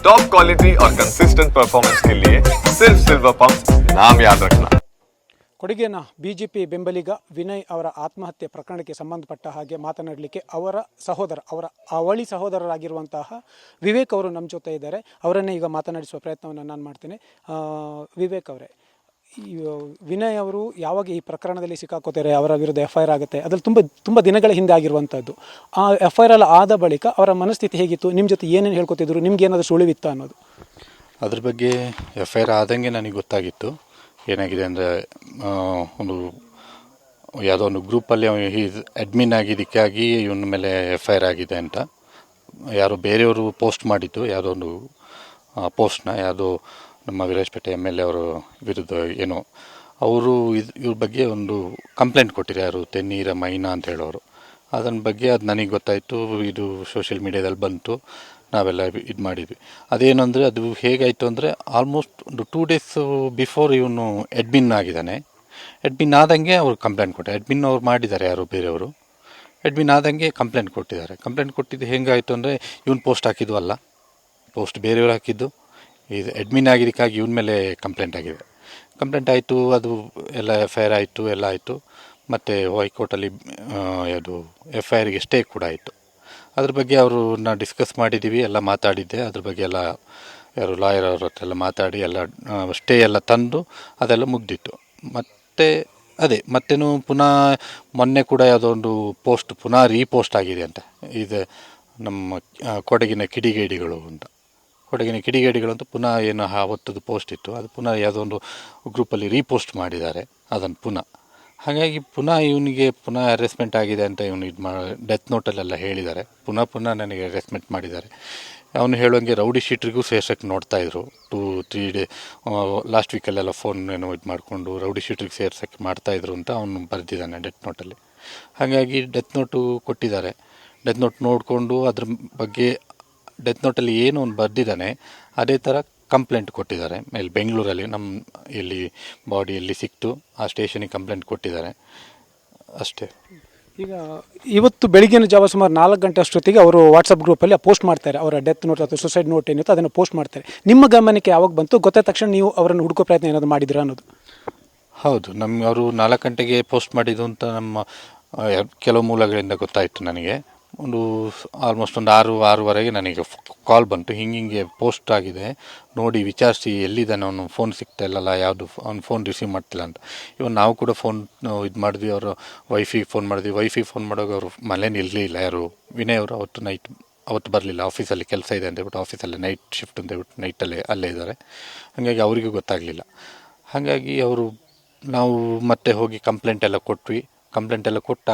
Top quality और consistent performance के लिए सिर्फ सिल्वर पंप नाम याद रखना. ಕೊಡಗಿನ ಬಿಜೆಪಿ ಬೆಂಬಲಿಗ ವಿನಯ್ ಅವರ ಆತ್ಮಹತ್ಯೆ ಪ್ರಕರಣಕ್ಕೆ ಸಂಬಂಧಪಟ್ಟ ಹಾಗೆ ಮಾತನಾಡಲಿಕ್ಕೆ ಅವರ ಅವಳಿ ಸಹೋದರರಾಗಿರುವಂತಹ ವಿವೇಕ್ ಅವರು ನಮ್ಮ ಜೊತೆ ಇದ್ದಾರೆ. ಅವರನ್ನೇ ಈಗ ಮಾತನಾಡಿಸುವ ಪ್ರಯತ್ನವನ್ನು ನಾನು ಮಾಡ್ತೇನೆ. ವಿವೇಕ್ ಅವರೇ, ಈ ವಿನಯ್ ಅವರು ಯಾವಾಗ ಈ ಪ್ರಕರಣದಲ್ಲಿ ಸಿಕ್ಕಾಕೋತಾರೆ, ಅವರ ವಿರುದ್ಧ FIR ಆಗುತ್ತೆ, ಅದ್ರಲ್ಲಿ ತುಂಬ ದಿನಗಳ ಹಿಂದೆ ಆಗಿರುವಂಥದ್ದು. ಆ FIR ಆದ ಬಳಿಕ ಅವರ ಮನಸ್ಥಿತಿ ಹೇಗಿತ್ತು, ನಿಮ್ಮ ಜೊತೆ ಏನೇನು ಹೇಳ್ಕೊತಿದ್ರು, ನಿಮ್ಗೆ ಏನಾದರೂ ಸುಳಿವಿತ್ತ ಅನ್ನೋದು? ಅದ್ರ ಬಗ್ಗೆ FIR ಆದಂಗೆ ನನಗೆ ಗೊತ್ತಾಗಿತ್ತು. ಏನಾಗಿದೆ ಅಂದರೆ ಯಾವುದೋ ಒಂದು ಗ್ರೂಪಲ್ಲಿ ಅಡ್ಮಿನ್ ಆಗಿದ್ದಕ್ಕಾಗಿ ಇವನ ಮೇಲೆ FIR ಆಗಿದೆ ಅಂತ ಯಾರೋ ಬೇರೆಯವರು ಪೋಸ್ಟ್ ಮಾಡಿದ್ದು, ಯಾವುದೋ ಒಂದು ಪೋಸ್ಟ್ನ ಯಾವುದೋ ನಮ್ಮ ವಿರಾಜಪೇಟೆ MLA ಅವರ ವಿರುದ್ಧ ಏನೋ ಅವರು ಇವ್ರ ಬಗ್ಗೆ ಒಂದು ಕಂಪ್ಲೇಂಟ್ ಕೊಟ್ಟಿದ್ದಾರೆ, ಯಾರು ತೆನ್ನೀರ ಮೈನಾ ಅಂತ ಹೇಳೋರು. ಅದನ್ನ ಬಗ್ಗೆ ಅದು ನನಗೆ ಗೊತ್ತಾಯಿತು, ಇದು ಸೋಷಿಯಲ್ ಮೀಡಿಯಾದಲ್ಲಿ ಬಂತು, ನಾವೆಲ್ಲ ಇದು ಮಾಡಿದ್ವಿ. ಅದೇನಂದರೆ ಅದು ಹೇಗಾಯಿತು ಅಂದರೆ ಆಲ್ಮೋಸ್ಟ್ ಒಂದು 2 days ಬಿಫೋರ್ ಇವನು ಅಡ್ಮಿನ್ ಆಗಿದ್ದಾನೆ. ಅಡ್ಮಿನ್ ಆದಂಗೆ ಅವ್ರು ಕಂಪ್ಲೇಂಟ್ ಕೊಟ್ಟೆ. ಅಡ್ಮಿನ್ ಅವ್ರು ಮಾಡಿದ್ದಾರೆ ಯಾರು ಬೇರೆಯವರು, ಅಡ್ಮಿನ್ ಆದಂಗೆ ಕಂಪ್ಲೇಂಟ್ ಕೊಟ್ಟಿದ್ದಾರೆ. ಕಂಪ್ಲೇಂಟ್ ಕೊಟ್ಟಿದ್ದು ಹೆಂಗಾಯಿತು ಅಂದರೆ ಇವನು ಪೋಸ್ಟ್ ಹಾಕಿದ್ದು ಅಲ್ಲ, ಪೋಸ್ಟ್ ಬೇರೆಯವರು ಹಾಕಿದ್ದು. ಇದು ಅಡ್ಮಿನ್ ಆಗಿದ್ದಕ್ಕಾಗಿ ಇವನ ಮೇಲೆ ಕಂಪ್ಲೇಂಟ್ ಆಗಿದೆ. ಕಂಪ್ಲೇಂಟ್ ಆಯಿತು, ಅದು ಎಲ್ಲ FIR ಆಯಿತು, ಎಲ್ಲ ಆಯಿತು. ಮತ್ತು ಹೈಕೋರ್ಟಲ್ಲಿ ಅದು FIRಗೆ ಸ್ಟೇ ಕೂಡ ಆಯಿತು. ಅದ್ರ ಬಗ್ಗೆ ನಾವು ಡಿಸ್ಕಸ್ ಮಾಡಿದ್ದೀವಿ, ಎಲ್ಲ ಮಾತಾಡಿದ್ದೆ. ಅದ್ರ ಬಗ್ಗೆ ಎಲ್ಲ ಯಾರು ಲಾಯರ್ ಅವ್ರ ಹತ್ರ ಎಲ್ಲ ಮಾತಾಡಿ ಎಲ್ಲ ಸ್ಟೇ ಎಲ್ಲ ತಂದು ಅದೆಲ್ಲ ಮುಗ್ದಿತ್ತು. ಮತ್ತು ಮತ್ತೇನು ಪುನಃ ಮೊನ್ನೆ ಕೂಡ ಯಾವುದೋ ಒಂದು ಪೋಸ್ಟ್ ಪುನಃ ರೀಪೋಸ್ಟ್ ಆಗಿದೆ ಅಂತ. ಇದು ನಮ್ಮ ಕೊಡಗಿನ ಕಿಡಿಗೇಡಿಗಳು ಅಂತ, ಕೊಡಗಿನ ಕಿಡಿಗೇಡಿಗಳು ಅಂತ ಪುನಃ ಏನು ಅವತ್ತದು ಪೋಸ್ಟ್ ಇತ್ತು, ಅದು ಪುನಃ ಯಾವುದೋ ಒಂದು ಗ್ರೂಪಲ್ಲಿ ರೀಪೋಸ್ಟ್ ಮಾಡಿದ್ದಾರೆ ಅದನ್ನು ಪುನಃ. ಹಾಗಾಗಿ ಪುನಃ ಇವನಿಗೆ ಪುನಃ ಅರೆಸ್ಟ್ಮೆಂಟ್ ಆಗಿದೆ ಅಂತ ಇವನು ಡೆತ್ ನೋಟಲ್ಲೆಲ್ಲ ಹೇಳಿದ್ದಾರೆ. ಪುನಃ ನನಗೆ ಅರೆಸ್ಟ್ಮೆಂಟ್ ಮಾಡಿದ್ದಾರೆ. ಅವನು ಹೇಳುವಂಗೆ ರೌಡಿ ಶೀಟ್ರಿಗೂ ಸೇರ್ಸೋಕ್ಕೆ ನೋಡ್ತಾಯಿದ್ರು. 2-3 ಡೇ ಲಾಸ್ಟ್ ವೀಕಲ್ಲೆಲ್ಲ ಫೋನ್ ಏನೋ ಇದು ಮಾಡಿಕೊಂಡು ರೌಡಿ ಶೀಟ್ರಿಗೆ ಸೇರ್ಸೋಕ್ಕೆ ಮಾಡ್ತಾಯಿದ್ರು ಅಂತ ಅವನು ಬರೆದಿದ್ದಾನೆ ಡೆತ್ ನೋಟಲ್ಲಿ. ಹಾಗಾಗಿ ಡೆತ್ ನೋಟು ಕೊಟ್ಟಿದ್ದಾರೆ. ಡೆತ್ ನೋಟ್ ನೋಡಿಕೊಂಡು ಅದ್ರ ಬಗ್ಗೆ ಡೆತ್ ನೋಟಲ್ಲಿ ಏನು ಅವ್ನು ಬರೆದಿದ್ದಾನೆ ಅದೇ ಥರ ಕಂಪ್ಲೇಂಟ್ ಕೊಟ್ಟಿದ್ದಾರೆ. ಮೇಲೆ ಬೆಂಗಳೂರಲ್ಲಿ ನಮ್ಮ ಎಲ್ಲಿ ಬಾಡಿಯಲ್ಲಿ ಸಿಕ್ತು ಆ ಸ್ಟೇಷನಿಗೆ ಕಂಪ್ಲೇಂಟ್ ಕೊಟ್ಟಿದ್ದಾರೆ ಅಷ್ಟೇ. ಈಗ ಇವತ್ತು ಬೆಳಗಿನ ಜಾವ ಸುಮಾರು 4 ಗಂಟೆ ಅಷ್ಟೊತ್ತಿಗೆ ಅವರು ವಾಟ್ಸಪ್ ಗ್ರೂಪಲ್ಲಿ ಪೋಸ್ಟ್ ಮಾಡ್ತಾರೆ, ಅವರ ಡೆತ್ ನೋಟ್ ಅಥವಾ ಸುಸೈಡ್ ನೋಟ್ ಏನಿತ್ತು ಅದನ್ನು ಪೋಸ್ಟ್ ಮಾಡ್ತಾರೆ. ನಿಮ್ಮ ಗಮನಕ್ಕೆ ಯಾವಾಗ ಬಂತು, ಗೊತ್ತಾದ ತಕ್ಷಣ ನೀವು ಅವರನ್ನು ಹುಡುಕೋ ಪ್ರಯತ್ನ ಏನಾದರೂ ಮಾಡಿದ್ರಾ ಅನ್ನೋದು? ಹೌದು, ಅವರು 4 ಗಂಟೆಗೆ ಪೋಸ್ಟ್ ಮಾಡಿದ್ದು ಅಂತ ನಮ್ಮ ಕೆಲವು ಮೂಲಗಳಿಂದ ಗೊತ್ತಾಯಿತು ನನಗೆ. ಆಲ್ಮೋಸ್ಟ್ ಒಂದು 6-6:15 ನನಗೆ ಕಾಲ್ ಬಂತು, ಹಿಂಗೆ ಪೋಸ್ಟ್ ಆಗಿದೆ ನೋಡಿ ವಿಚಾರಿಸಿ, ಎಲ್ಲಿದ್ದಾನೆ ಅವನು, ಫೋನ್ ಸಿಗ್ತಾ ಇಲ್ಲಲ್ಲ, ಯಾವುದು ಅವ್ನು ಫೋನ್ ರಿಸೀವ್ ಮಾಡ್ತಿಲ್ಲ ಅಂತ. ಇವನು ನಾವು ಕೂಡ ಫೋನ್ ಇದು ಮಾಡಿದ್ವಿ, ಅವರು ವೈಫಿಗೆ ಫೋನ್ ಮಾಡಿದ್ವಿ. ವೈಫಿಗೆ ಫೋನ್ ಮಾಡೋವಾಗ ಅವರು ಮನೇಲಿ ಇರಲಿಲ್ಲ, ಯಾರು ವಿನಯ್ ಅವರು ಅವತ್ತು ಬರಲಿಲ್ಲ, ಆಫೀಸಲ್ಲಿ ಕೆಲಸ ಇದೆ ಅಂತೇಳ್ಬಿಟ್ಟು ಆಫೀಸಲ್ಲಿ ನೈಟ್ ಶಿಫ್ಟ್ ಅಂತೇಳ್ಬಿಟ್ಟು ನೈಟಲ್ಲೇ ಅಲ್ಲೇ ಇದ್ದಾರೆ. ಹಾಗಾಗಿ ಅವರಿಗೂ ಗೊತ್ತಾಗಲಿಲ್ಲ. ಹಾಗಾಗಿ ನಾವು ಮತ್ತೆ ಹೋಗಿ ಕಂಪ್ಲೇಂಟ್ ಎಲ್ಲ ಕೊಟ್ವಿ. ಕಂಪ್ಲೇಂಟ್ ಎಲ್ಲ ಕೊಟ್ಟ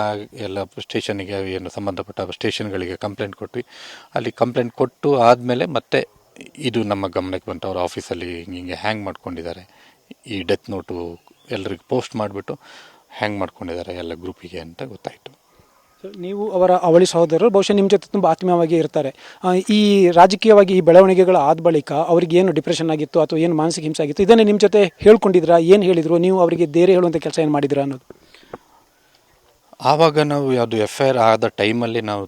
ಎಲ್ಲ ಸ್ಟೇಷನ್ನಿಗೆ ಏನು ಸಂಬಂಧಪಟ್ಟ ಸ್ಟೇಷನ್ಗಳಿಗೆ ಕಂಪ್ಲೇಂಟ್ ಕೊಟ್ವಿ. ಅಲ್ಲಿ ಕಂಪ್ಲೇಂಟ್ ಕೊಟ್ಟು ಆದಮೇಲೆ ಮತ್ತೆ ಇದು ನಮ್ಮ ಗಮನಕ್ಕೆ ಬಂತು, ಅವ್ರ ಆಫೀಸಲ್ಲಿ ಹಿಂಗೆ ಹ್ಯಾಂಗ್ ಮಾಡ್ಕೊಂಡಿದ್ದಾರೆ, ಈ ಡೆತ್ ನೋಟು ಎಲ್ಲರಿಗೆ ಪೋಸ್ಟ್ ಮಾಡಿಬಿಟ್ಟು ಹ್ಯಾಂಗ್ ಮಾಡ್ಕೊಂಡಿದ್ದಾರೆ ಎಲ್ಲ ಗ್ರೂಪಿಗೆ ಅಂತ ಗೊತ್ತಾಯಿತು. ನೀವು ಅವರ ಅವಳಿ ಸಹೋದರರು ಬಹುಶಃ ನಿಮ್ಮ ಜೊತೆ ತುಂಬ ಆತ್ಮೀಯವಾಗಿ ಇರ್ತಾರೆ. ಈ ರಾಜಕೀಯವಾಗಿ ಈ ಬೆಳವಣಿಗೆಗಳು ಆದ ಬಳಿಕ ಅವರಿಗೆ ಏನು ಡಿಪ್ರೆಷನ್ ಆಗಿತ್ತು ಅಥವಾ ಏನು ಮಾನಸಿಕ ಹಿಂಸೆ ಆಗಿತ್ತು, ಇದನ್ನೇ ನಿಮ್ಮ ಜೊತೆ ಹೇಳ್ಕೊಂಡಿದ್ರಾ, ಏನು ಹೇಳಿದರು, ನೀವು ಅವರಿಗೆ ಧೈರ್ಯ ಹೇಳುವಂಥ ಕೆಲಸ ಏನು ಮಾಡಿದ್ರಾ ಅನ್ನೋದು? ಆವಾಗ ನಾವು ಯಾವುದು FIR ಆದ ಟೈಮಲ್ಲಿ ನಾವು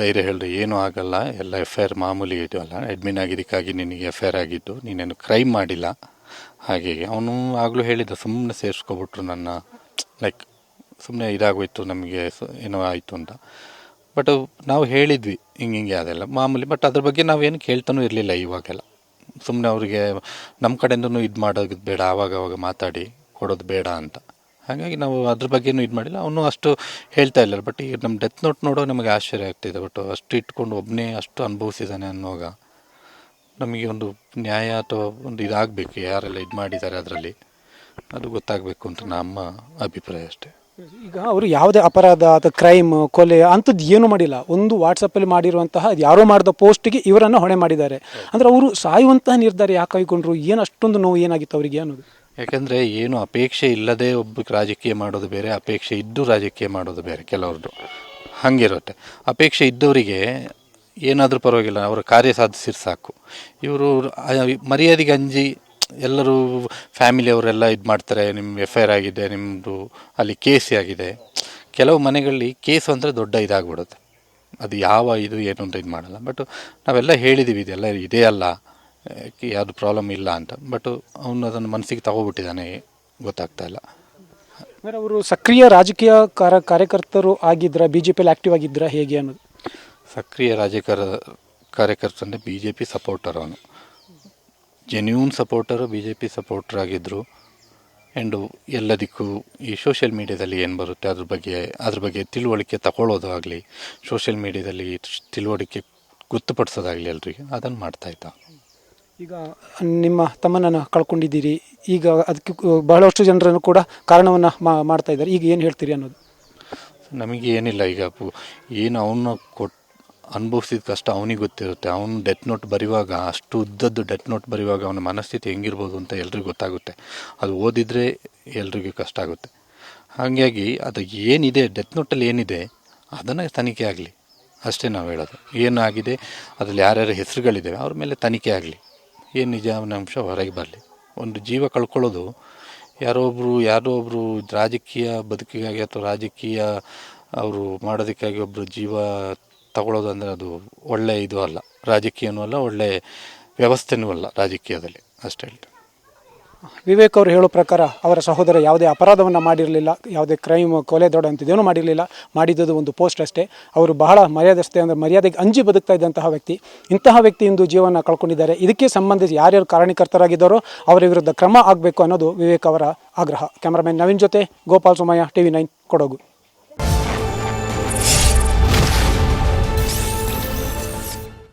ಧೈರ್ಯ ಹೇಳಿದ್ರೆ ಏನೂ ಆಗಲ್ಲ, ಎಲ್ಲ FIR ಮಾಮೂಲಿ ಇದೆಯಲ್ಲ, ಅಡ್ಮಿನ್ ಆಗಿದ್ದಕ್ಕಾಗಿ ನಿನಗೆ FIR ಆಗಿದ್ದು, ನೀನೇನು ಕ್ರೈಮ್ ಮಾಡಿಲ್ಲ. ಹಾಗೆ ಅವನು ಆಗಲೂ ಹೇಳಿದ್ದ, ಸುಮ್ಮನೆ ಸೇರಿಸ್ಕೊಬಿಟ್ರು ನನ್ನ, ಲೈಕ್ ಸುಮ್ಮನೆ ಇದಾಗೋಯ್ತು ನಮಗೆ ಏನೋ ಆಯಿತು ಅಂತ. ಬಟ್ ನಾವು ಹೇಳಿದ್ವಿ ಹಿಂಗೆ ಅದೆಲ್ಲ ಮಾಮೂಲಿ. ಬಟ್ ಅದ್ರ ಬಗ್ಗೆ ನಾವೇನು ಕೇಳ್ತಾನೂ ಇರಲಿಲ್ಲ. ಇವಾಗೆಲ್ಲ ಸುಮ್ಮನೆ ಅವರಿಗೆ ನಮ್ಮ ಕಡೆಯಿಂದನೂ ಇದು ಮಾಡೋದು ಬೇಡ, ಆವಾಗ ಮಾತಾಡಿ ಕೊಡೋದು ಬೇಡ ಅಂತ. ಹಾಗಾಗಿ ನಾವು ಅದ್ರ ಬಗ್ಗೆನೂ ಇದು ಮಾಡಿಲ್ಲ. ಅವನು ಅಷ್ಟು ಹೇಳ್ತಾ ಇಲ್ಲ. ಬಟ್ ಈಗ ನಮ್ಮ ಡೆತ್ ನೋಟ್ ನೋಡೋ ನಮಗೆ ಆಶ್ಚರ್ಯ ಆಗ್ತಿದೆ. ಬಟ್ ಅಷ್ಟು ಇಟ್ಕೊಂಡು ಒಬ್ಬನೇ ಅಷ್ಟು ಅನುಭವಿಸಿದ್ದಾನೆ ಅನ್ನುವಾಗ ನಮಗೆ ಒಂದು ನ್ಯಾಯ ಅಥವಾ ಒಂದು ಇದಾಗಬೇಕು, ಯಾರೆಲ್ಲ ಇದು ಮಾಡಿದ್ದಾರೆ ಅದರಲ್ಲಿ ಅದು ಗೊತ್ತಾಗಬೇಕು ಅಂತ ನಮ್ಮ ಅಭಿಪ್ರಾಯ ಅಷ್ಟೇ. ಈಗ ಅವರು ಯಾವುದೇ ಅಪರಾಧ ಅಥವಾ ಕ್ರೈಮ್, ಕೊಲೆ ಅಂಥದ್ದು ಏನೂ ಮಾಡಿಲ್ಲ. ಒಂದು ವಾಟ್ಸಪ್ಪಲ್ಲಿ ಮಾಡಿರುವಂತಹ ಯಾರೋ ಮಾಡಿದ ಪೋಸ್ಟಿಗೆ ಇವರನ್ನು ಹೊಣೆ ಮಾಡಿದ್ದಾರೆ. ಅಂದರೆ ಅವರು ಸಾಯುವಂತಹ ನಿರ್ಧಾರ ಯಾಕೆ ಕೈಗೊಂಡ್ರು, ಏನು ಅಷ್ಟೊಂದು ನೋವು ಏನಾಗಿತ್ತು ಅವರಿಗೆ ಅನ್ನೋದು? ಯಾಕೆಂದರೆ ಏನು ಅಪೇಕ್ಷೆ ಇಲ್ಲದೆ ಒಬ್ಬಕ್ಕೆ ರಾಜಕೀಯ ಮಾಡೋದು ಬೇರೆ, ಅಪೇಕ್ಷೆ ಇದ್ದು ರಾಜಕೀಯ ಮಾಡೋದು ಬೇರೆ. ಕೆಲವ್ರದ್ದು ಹಾಗಿರುತ್ತೆ. ಅಪೇಕ್ಷೆ ಇದ್ದವರಿಗೆ ಏನಾದರೂ ಪರವಾಗಿಲ್ಲ, ಅವರ ಕಾರ್ಯ ಸಾಧಿಸಿದ್ರೆ ಸಾಕು. ಇವರು ಮರ್ಯಾದೆಗೆ ಅಂಜಿ ಎಲ್ಲರೂ ಫ್ಯಾಮಿಲಿಯವರೆಲ್ಲ ಇದು ಮಾಡ್ತಾರೆ, ನಿಮ್ಮ FIR ಆಗಿದೆ, ನಿಮ್ಮದು ಅಲ್ಲಿ ಕೇಸ್ ಆಗಿದೆ. ಕೆಲವು ಮನೆಗಳಲ್ಲಿ ಕೇಸು ಅಂದರೆ ದೊಡ್ಡ ಇದಾಗ್ಬಿಡುತ್ತೆ. ಅದು ಯಾವ ಇದು ಏನು ಅಂತ ಇದು ಮಾಡಲ್ಲ. ಬಟ್ ನಾವೆಲ್ಲ ಹೇಳಿದ್ದೀವಿ, ಇದೆಲ್ಲ ಇದೇ ಅಲ್ಲ, ಯಾವುದು ಪ್ರಾಬ್ಲಮ್ ಇಲ್ಲ ಅಂತ. ಬಟ್ ಅವನು ಅದನ್ನು ಮನಸ್ಸಿಗೆ ತಗೋಬಿಟ್ಟಿದ್ದಾನೆ, ಗೊತ್ತಾಗ್ತಾ ಇಲ್ಲ. ಅಂದರೆ ಅವರು ಸಕ್ರಿಯ ರಾಜಕೀಯ ಕಾರ್ಯಕರ್ತರು ಆಗಿದ್ರ, ಬಿ ಜೆ ಪಿಯಲ್ಲಿ ಆ್ಯಕ್ಟಿವ್ ಆಗಿದ್ರ, ಹೇಗೆ ಅನ್ನೋದು? ಸಕ್ರಿಯ ಕಾರ್ಯಕರ್ತ ಅಂದರೆ ಬಿ ಜೆ ಪಿ ಸಪೋರ್ಟರ್, ಅವನು genuine supporter, B J P supporter ಆಗಿದ್ದರು. ಆ್ಯಂಡು ಎಲ್ಲದಕ್ಕೂ ಈ ಸೋಷಿಯಲ್ ಮೀಡ್ಯಾದಲ್ಲಿ ಏನು ಬರುತ್ತೆ ಅದ್ರ ಬಗ್ಗೆ ತಿಳುವಳಿಕೆ ತಗೊಳ್ಳೋದು ಆಗಲಿ, ಸೋಷಿಯಲ್ ಮೀಡ್ಯಾದಲ್ಲಿ ತಿಳುವಳಿಕೆ ಗೊತ್ತುಪಡಿಸೋದಾಗಲಿ ಎಲ್ರಿಗೆ, ಅದನ್ನು ಮಾಡ್ತಾಯಿದ್ದ. ಈಗ ನಿಮ್ಮ ತಮ್ಮನನ್ನು ಕಳ್ಕೊಂಡಿದ್ದೀರಿ, ಈಗ ಅದಕ್ಕೆ ಬಹಳಷ್ಟು ಜನರನ್ನು ಕೂಡ ಕಾರಣವನ್ನು ಮಾಡ್ತಾ ಇದ್ದಾರೆ. ಈಗ ಏನು ಹೇಳ್ತೀರಿ ಅನ್ನೋದು? ನಮಗೆ ಏನಿಲ್ಲ, ಈಗ ಏನು ಅವನ್ನ ಅನುಭವಿಸಿದ ಕಷ್ಟ ಅವನಿಗೆ ಗೊತ್ತಿರುತ್ತೆ. ಅವನು ಡೆತ್ ನೋಟ್ ಬರೆಯುವಾಗ, ಅಷ್ಟು ಉದ್ದದ್ದು ಡೆತ್ ನೋಟ್ ಬರೆಯುವಾಗ ಅವನ ಮನಸ್ಥಿತಿ ಹೆಂಗಿರ್ಬೋದು ಅಂತ ಎಲ್ರಿಗೂ ಗೊತ್ತಾಗುತ್ತೆ. ಅದು ಓದಿದರೆ ಎಲ್ರಿಗೂ ಕಷ್ಟ ಆಗುತ್ತೆ. ಹಾಗಾಗಿ ಅದು ಏನಿದೆ ಡೆತ್ ನೋಟಲ್ಲಿ ಏನಿದೆ ಅದನ್ನು ತನಿಖೆ ಆಗಲಿ ಅಷ್ಟೇ ನಾವು ಹೇಳೋದು. ಏನಾಗಿದೆ ಅದರಲ್ಲಿ ಯಾರ್ಯಾರ ಹೆಸರುಗಳಿದ್ದಾವೆ ಅವ್ರ ಮೇಲೆ ತನಿಖೆ ಆಗಲಿ, ಏನು ನಿಜ ಅಂಶ ಹೊರಗೆ ಬರಲಿ. ಒಂದು ಜೀವ ಕಳ್ಕೊಳ್ಳೋದು ಯಾರೋ ಒಬ್ಬರು ರಾಜಕೀಯ ಬದುಕಿಗಾಗಿ ಅಥವಾ ರಾಜಕೀಯ ಅವರು ಮಾಡೋದಕ್ಕಾಗಿ ಒಬ್ಬರು ಜೀವ ತಗೊಳ್ಳೋದು ಅಂದರೆ ಅದು ಒಳ್ಳೆಯ ಇದು ಅಲ್ಲ, ರಾಜಕೀಯನೂ ಅಲ್ಲ, ಒಳ್ಳೆಯ ವ್ಯವಸ್ಥೆನೂ ಅಲ್ಲ ರಾಜಕೀಯದಲ್ಲಿ, ಅಷ್ಟೇ ಹೇಳ್ತೀನಿ. ವಿವೇಕ್ ಅವರು ಹೇಳೋ ಪ್ರಕಾರ ಅವರ ಸಹೋದರ ಯಾವುದೇ ಅಪರಾಧವನ್ನು ಮಾಡಿರಲಿಲ್ಲ, ಯಾವುದೇ ಕ್ರೈಮ್, ಕೊಲೆ, ದೊಡ್ಡ ಅಂತಿದ್ದೇನೂ ಮಾಡಿರಲಿಲ್ಲ. ಮಾಡಿದ್ದು ಒಂದು ಪೋಸ್ಟ್ ಅಷ್ಟೇ. ಅವರು ಬಹಳ ಮರ್ಯಾದೆಗೆ ಅಂಜಿ ಬದುಕ್ತಾ ಇದ್ದಂತಹ ವ್ಯಕ್ತಿ. ಇಂತಹ ವ್ಯಕ್ತಿ ಇಂದು ಜೀವನ ಕಳ್ಕೊಂಡಿದ್ದಾರೆ. ಇದಕ್ಕೆ ಸಂಬಂಧಿಸಿ ಯಾರ್ಯಾರು ಕಾರಣಕರ್ತರಾಗಿದ್ದಾರೋ ಅವರ ವಿರುದ್ಧ ಕ್ರಮ ಆಗಬೇಕು ಅನ್ನೋದು ವಿವೇಕ್ ಅವರ ಆಗ್ರಹ. ಕ್ಯಾಮರಾಮನ್ ನವೀನ್ ಜೊತೆ ಗೋಪಾಲ್ ಸೋಮಯ್ಯ, TV9 ಕೊಡಗು.